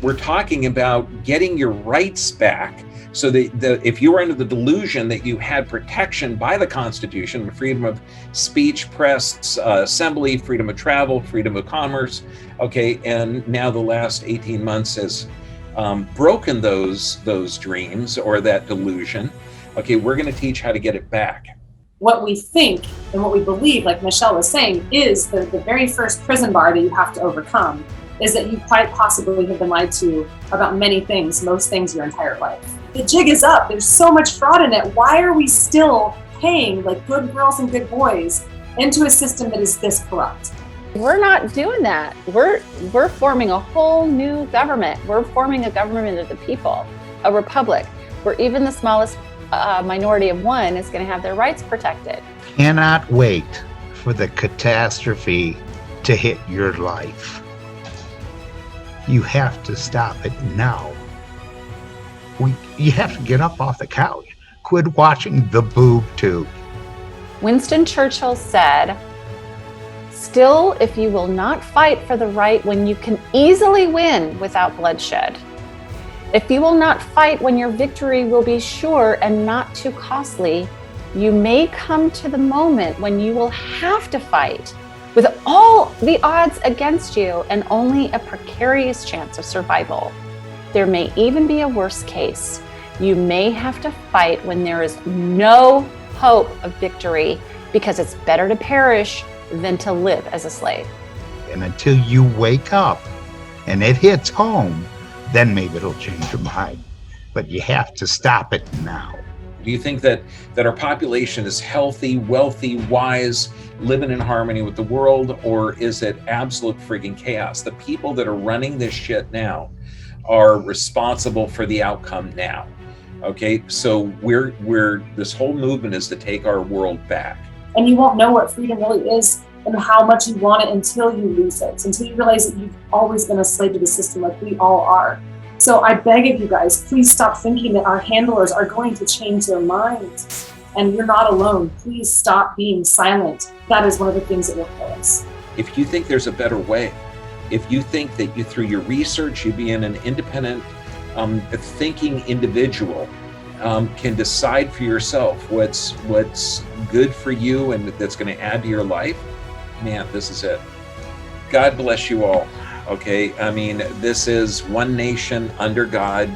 We're talking about getting your rights back. So if you were under the delusion that you had protection by the Constitution, freedom of speech, press, assembly, freedom of travel, freedom of commerce, okay, and now the last 18 months has broken those dreams or that delusion, okay, we're going to teach how to get it back. What we think and what we believe, like Michelle was saying, is the very first prison bar that you have to overcome is that you quite possibly have been lied to about many things, most things your entire life. The jig is up. There's so much fraud in it. Why are we still paying like good girls and good boys into a system that is this corrupt? We're not doing that. We're forming a whole new government. We're forming a government of the people, a republic, where even the smallest minority of one is going to have their rights protected. Cannot wait for the catastrophe to hit your life. You have to stop it now. You have to get up off the couch. Quit watching the boob tube. Winston Churchill said, "Still, if you will not fight for the right when you can easily win without bloodshed, if you will not fight when your victory will be sure and not too costly, you may come to the moment when you will have to fight with all the odds against you and only a precarious chance of survival. There may even be a worse case. You may have to fight when there is no hope of victory, because it's better to perish than to live as a slave." And until you wake up and it hits home, then maybe it'll change your mind. But you have to stop it now. Do you think that our population is healthy, wealthy, wise, living in harmony with the world, or is it absolute freaking chaos? The people that are running this shit now are responsible for the outcome now. Okay, so this whole movement is to take our world back. And you won't know what freedom really is and how much you want it until you lose it, until you realize that you've always been a slave to the system like we all are. So I beg of you guys, please stop thinking that our handlers are going to change their minds. And you're not alone. Please stop being silent. That is one of the things that will kill us. If you think there's a better way, if you think that you, through your research, you being an independent, thinking individual, can decide for yourself what's good for you and that's going to add to your life, man, this is it. God bless you all. Okay, I mean, this is one nation under God,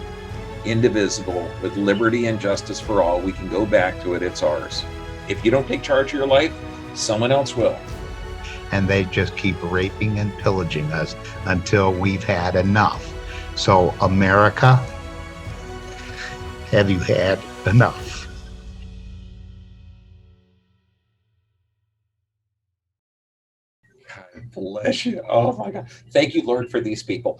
indivisible, with liberty and justice for all. We can go back to it. It's ours. If you don't take charge of your life, someone else will. And they just keep raping and pillaging us until we've had enough. So, America, have you had enough? God bless you. Oh my God. Thank you, Lord, for these people.